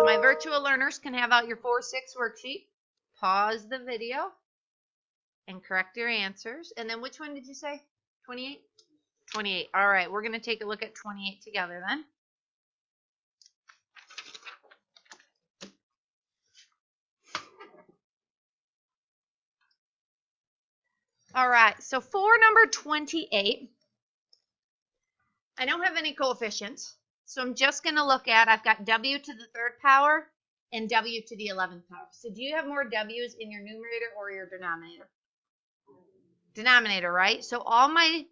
So my virtual learners can have out your 4-6 worksheet. Pause the video and correct your answers. And then which one did you say? 28? 28. All right, we're going to take a look at 28 together then. All right, so for number 28, I don't have any coefficients, so I'm just going to look at, I've got w to the 3rd power and w to the 11th power. So do you have more w's in your numerator or your denominator? Denominator, right? So all my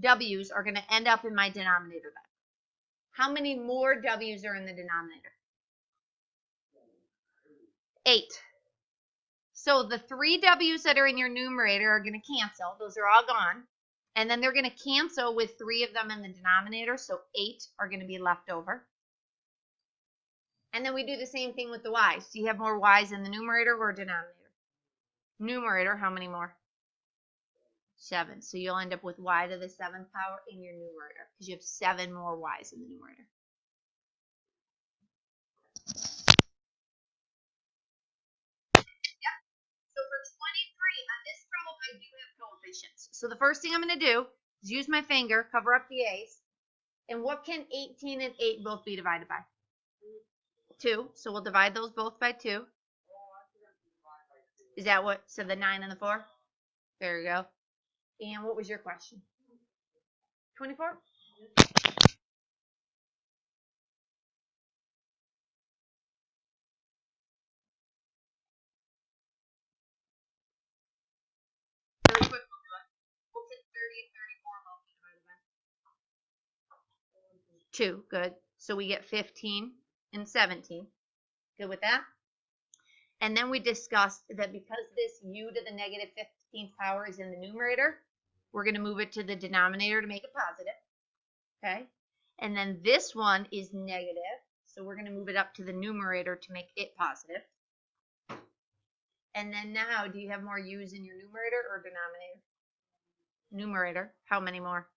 w's are going to end up in my denominator then. How many more w's are in the denominator? 8. So the 3 w's that are in your numerator are going to cancel. Those are all gone. And then they're going to cancel with 3 of them in the denominator. So 8 are going to be left over. And then we do the same thing with the y's. Do you have more y's in the numerator or denominator? Numerator, how many more? 7. So you'll end up with y to the 7th power in your numerator because you have 7 more y's in the numerator. I do have coefficients. So the first thing I'm going to do is use my finger, cover up the a's. And what can 18 and 8 both be divided by? 2. So we'll divide those both by 2. Is that what? So the 9 and the 4? There you go. And what was your question? 24? Really quick, we'll take 30 and 34 both divided by 2. Good. So we get 15 and 17. Good with that? And then we discussed that because this u to the negative 15th power is in the numerator, we're going to move it to the denominator to make it positive. Okay? And then this one is negative, so we're going to move it up to the numerator to make it positive. And then now, do you have more u's in your numerator or denominator? Numerator. How many more?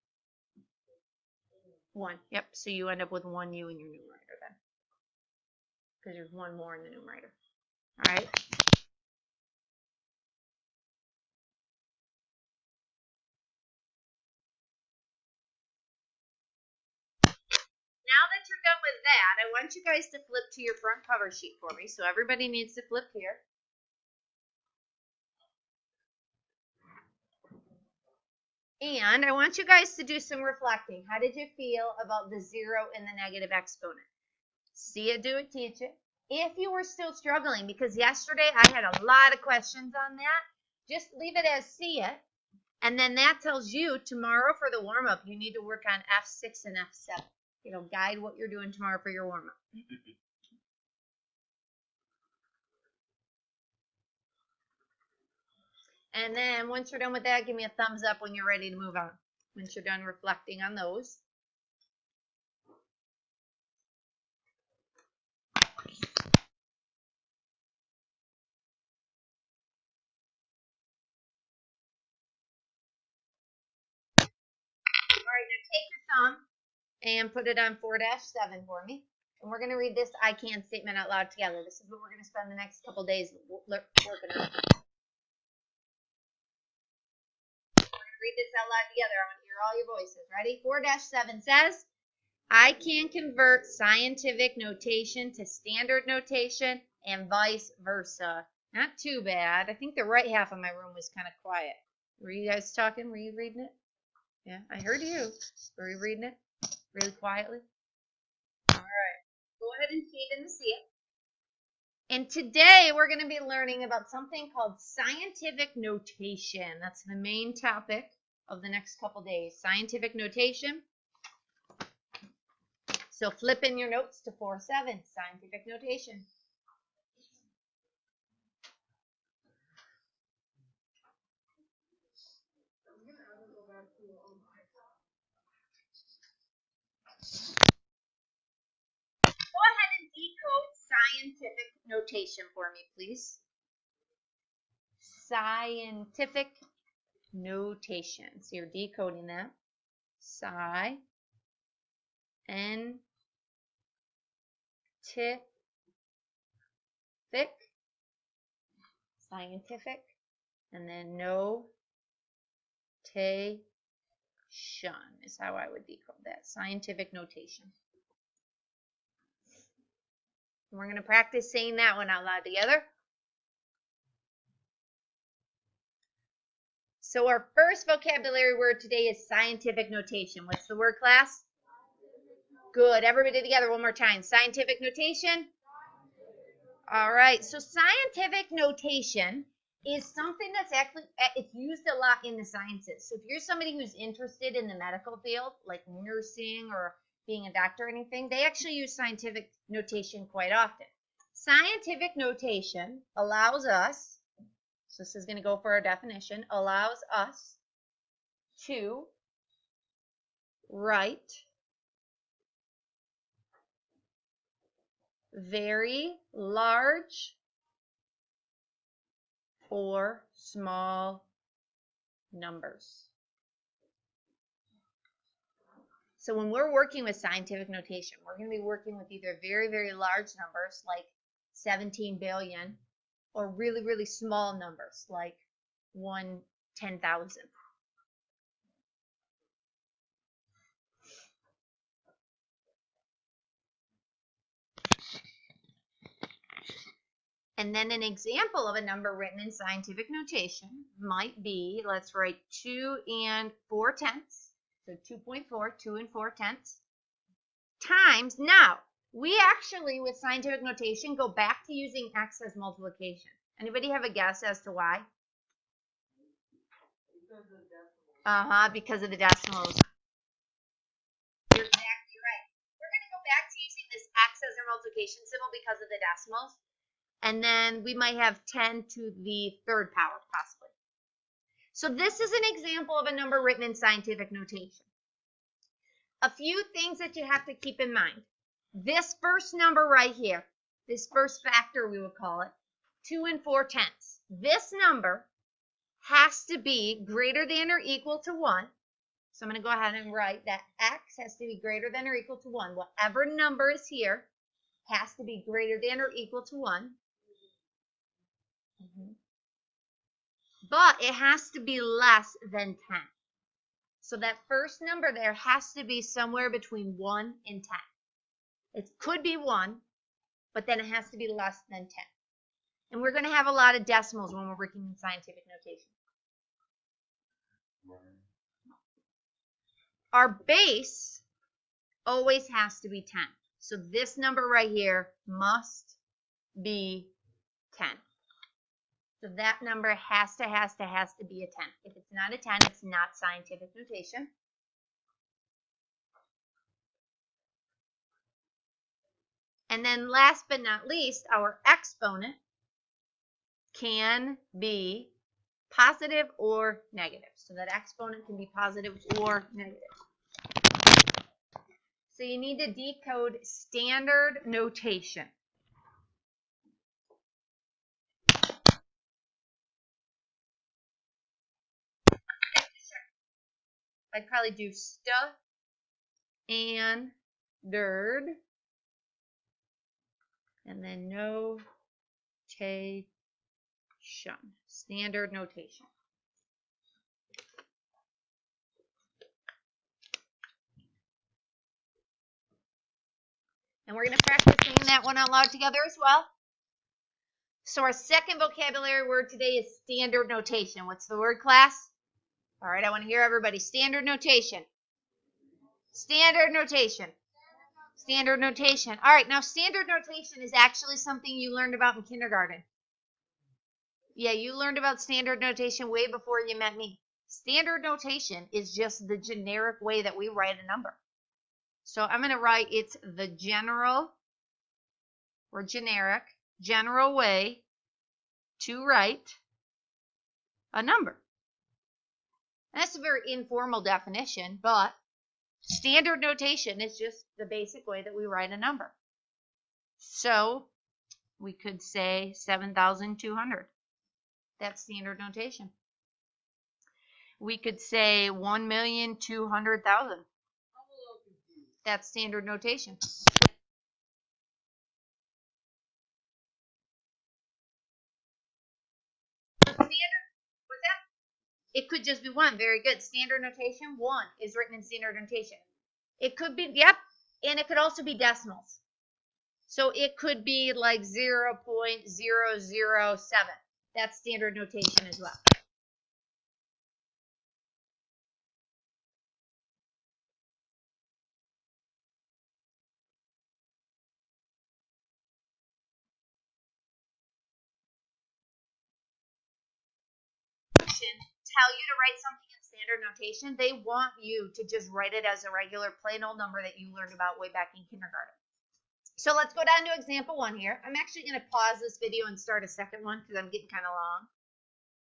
1. Yep, so you end up with 1 u in your numerator then. Because there's 1 more in the numerator. All right? Now that you're done with that, I want you guys to flip to your front cover sheet for me. So everybody needs to flip here. And I want you guys to do some reflecting. How did you feel about the 0 and the negative exponent? See it, do it, teach it. If you were still struggling, because yesterday I had a lot of questions on that, just leave it as see it. And then that tells you tomorrow for the warm-up, you need to work on F6 and F7. It'll guide what you're doing tomorrow for your warm-up. And then once you're done with that, give me a thumbs up when you're ready to move on. Once you're done reflecting on those. All right, now take your thumb and put it on 4-7 for me. And we're going to read this I can statement out loud together. This is what we're going to spend the next couple days working on. Read this out loud together. I want to hear all your voices. Ready? 4-7 says, I can convert scientific notation to standard notation and vice versa. Not too bad. I think the right half of my room was kind of quiet. Were you guys talking? Were you reading it? Yeah, I heard you. Were you reading it really quietly? All right. Go ahead and feed and see it. And today we're going to be learning about something called scientific notation. That's the main topic of the next couple days. Scientific notation. So flip in your notes to 4-7, scientific notation. Go ahead and decode scientific notation for me, please. Scientific notation. So you're decoding that. Sci. N. T. scientific, and then notation is how I would decode that, scientific notation. And we're going to practice saying that one out loud together. So our first vocabulary word today is scientific notation. What's the word, class? Good. Everybody together one more time. Scientific notation. All right. So scientific notation is something that's actually, it's used a lot in the sciences. So if you're somebody who's interested in the medical field, like nursing or being a doctor or anything, they actually use scientific notation quite often. Scientific notation allows us, so this is going to go for our definition, allows us to write very large or small numbers. So when we're working with scientific notation, we're going to be working with either very, very large numbers like 17 billion or really, really small numbers like 1/10,000. And then an example of a number written in scientific notation might be, let's write 2 4/10. So 2.4, 2 4/10 times. Now, we actually, with scientific notation, go back to using x as multiplication. Anybody have a guess as to why? Because of the decimals. You're exactly right. We're going to go back to using this x as our multiplication symbol because of the decimals. And then we might have 10 to the third power, possibly. So this is an example of a number written in scientific notation. A few things that you have to keep in mind. This first number right here, this first factor we would call it, 2 4/10. This number has to be greater than or equal to 1. So I'm going to go ahead and write that x has to be greater than or equal to 1. Whatever number is here has to be greater than or equal to 1. But it has to be less than 10. So that first number there has to be somewhere between 1 and 10. It could be 1, but then it has to be less than 10. And we're going to have a lot of decimals when we're working in scientific notation. Our base always has to be 10. So this number right here must be 10. So that number has to be a 10. If it's not a 10, it's not scientific notation. And then last but not least, our exponent can be positive or negative. So that exponent can be positive or negative. So you need to decode standard notation. I'd probably do and dird, and then notation, standard notation. And we're going to practice saying that one out loud together as well. So our second vocabulary word today is standard notation. What's the word, class? All right, I want to hear everybody. Standard notation. Standard notation. Standard notation. All right, now standard notation is actually something you learned about in kindergarten. Yeah, you learned about standard notation way before you met me. Standard notation is just the generic way that we write a number. So I'm going to write it's the general or generic, general way to write a number. That's a very informal definition, but standard notation is just the basic way that we write a number. So we could say 7,200. That's standard notation. We could say 1,200,000. That's standard notation. It could just be 1. Very good. Standard notation, 1 is written in standard notation. It could be, yep, and it could also be decimals. So it could be like 0.007. That's standard notation as well. Tell you to write something in standard notation, they want you to just write it as a regular plain old number that you learned about way back in kindergarten. So let's go down to example 1 here. I'm actually going to pause this video and start a second one because I'm getting kind of long.